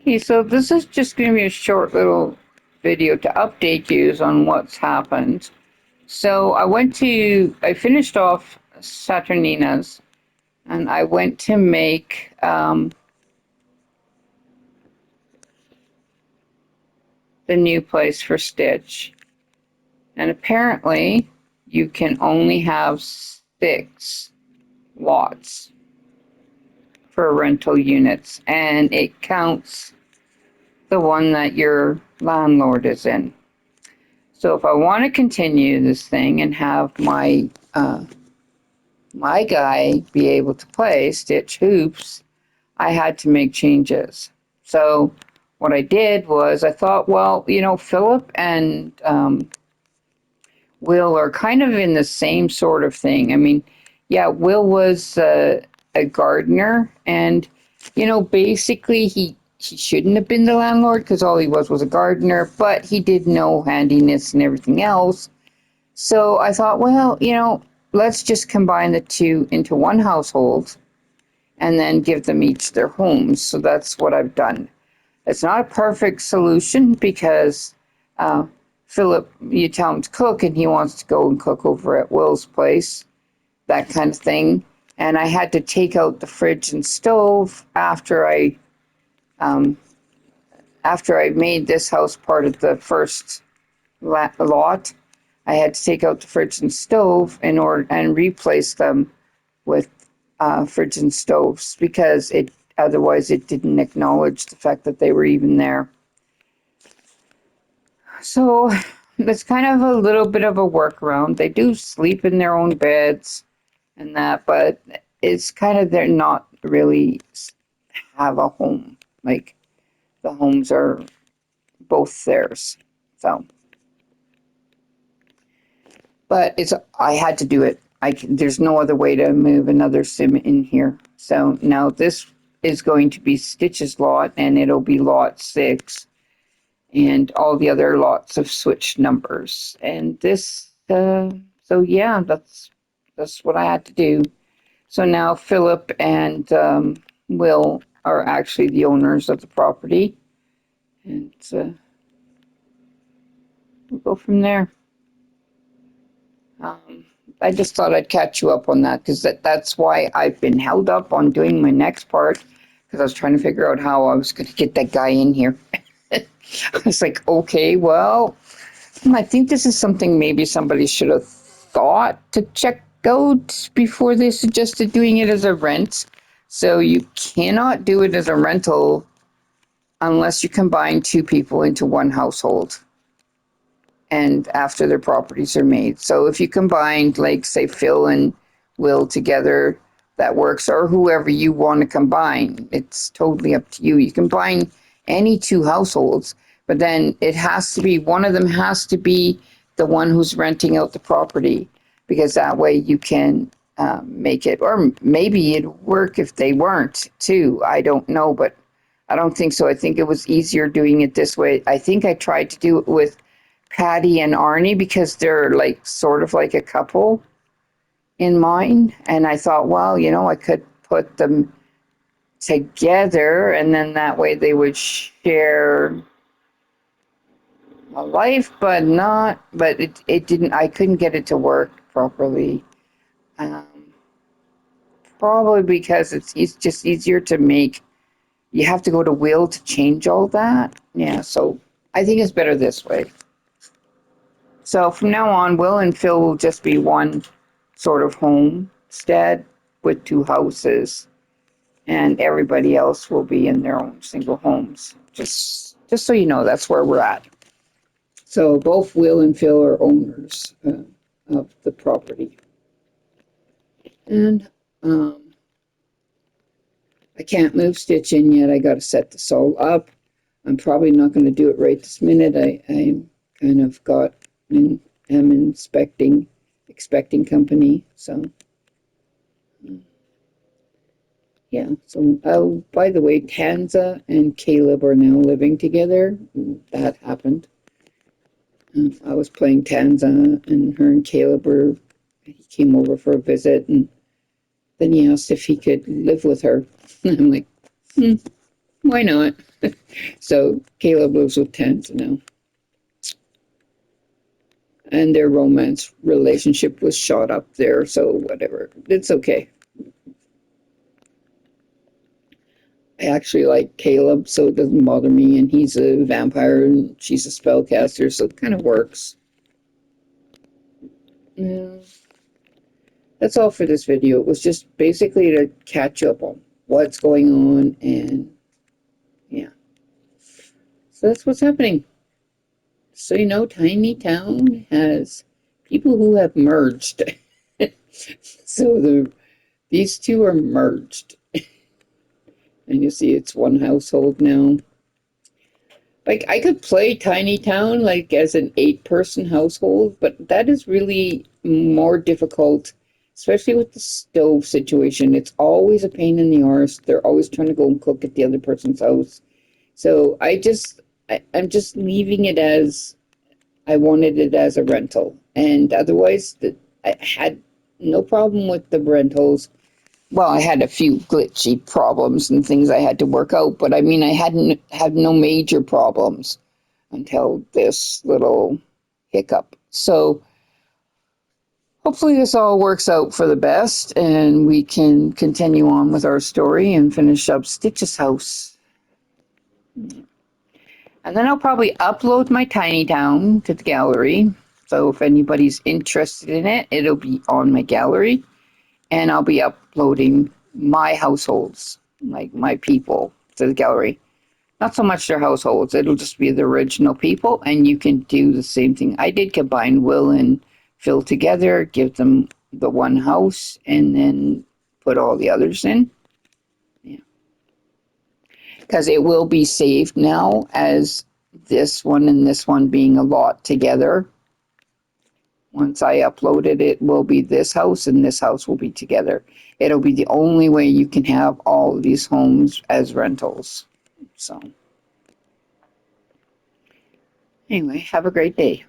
Okay, so this is just going to be a short little video to update you on what's happened. So I finished off Saturnina's and I went to make the new place for Stitch. And apparently you can only have 6 lots for rental units, and it counts the one that your landlord is in. So if I want to continue this thing and have my guy be able to play Stitch hoops, I had to make changes. So what I did was I thought, well, Philip and Will are kind of in the same sort of thing. I mean, yeah, Will was a gardener, and basically he shouldn't have been the landlord because all he was a gardener, but he did know handiness and everything else. So I thought, well, let's just combine the two into one household and then give them each their homes. So that's what I've done. It's not a perfect solution because Philip, you tell him to cook and he wants to go and cook over at Will's place, that kind of thing. And I had to take out the fridge and stove um, after I made this house part of the first lot. I had to take out the fridge and stove in order and replace them with fridge and stoves because otherwise it didn't acknowledge the fact that they were even there. So it's kind of a little bit of a workaround. They do sleep in their own beds and that, but it's kind of they're not really have a home. Like the homes are both theirs. So, but I had to do it. There's no other way to move another sim in here. So now this is going to be Stitch's lot, and it'll be lot 6. And all the other lots have switched numbers. And so yeah, that's what I had to do. So now Philip and Will are actually the owners of the property, and we'll go from there. Um, I just thought I'd catch you up on that because that's why I've been held up on doing my next part because I was trying to figure out how I was going to get that guy in here. I was like, okay, well, I think this is something maybe somebody should have thought to check out before they suggested doing it as a rent. So you cannot do it as a rental unless you combine 2 people into one household and after their properties are made. So if you combined, like, say, Phil and Will together, that works, or whoever you want to combine. It's totally up to you. You combine any 2 households, but then it has to be, one of them has to be the one who's renting out the property, because that way you can make it, or maybe it'd work if they weren't too. I don't know, but I don't think so. I think it was easier doing it this way. I think I tried to do it with Patty and Arnie because they're like sort of like a couple in mine. And I thought, well, I could put them together and then that way they would share a life, but it didn't, I couldn't get it to work properly. Um, Probably because it's just easier to make. You have to go to Will to change all that. Yeah, so I think it's better this way. So from now on, Will and Phil will just be one sort of homestead with 2 houses, and everybody else will be in their own single homes. Just so you know, that's where we're at. So both Will and Phil are owners of the property, and I can't move Stitch in yet. I got to set this all up. I'm probably not going to do it right this minute. I kind of am expecting company. So, yeah. So, oh, by the way, Tanza and Caleb are now living together. That happened. I was playing Tanza, and her and Caleb he came over for a visit, and then he asked if he could live with her. And I'm like, Why not? So Caleb lives with Tens now, and their romance relationship was shot up there. So whatever, it's okay. I actually like Caleb, so it doesn't bother me. And he's a vampire, and she's a spellcaster, so it kind of works. Yeah, that's all for this video. It was just basically to catch up on what's going on, and yeah, so that's what's happening. So you know, Tiny Town has people who have merged. So these two are merged, and you see it's one household now. Like I could play Tiny Town like as an 8-person household, but that is really more difficult, especially with the stove situation. It's always a pain in the arse. They're always trying to go and cook at the other person's house. So I'm just leaving it as I wanted it as a rental, and otherwise I had no problem with the rentals. Well, I had a few glitchy problems and things I had to work out, but I mean, I hadn't had no major problems until this little hiccup. So hopefully this all works out for the best and we can continue on with our story and finish up Stitch's house. And then I'll probably upload my tiny town to the gallery. So if anybody's interested in it, it'll be on my gallery. And I'll be uploading my households, like my people, to the gallery. Not so much their households, it'll just be the original people, and you can do the same thing I did, combine Will and Phil together, give them the one house, and then put all the others in. Yeah. Because it will be saved now as this one and this one being a lot together. Once I upload it, it will be this house and this house will be together. It'll be the only way you can have all of these homes as rentals. So, anyway, have a great day.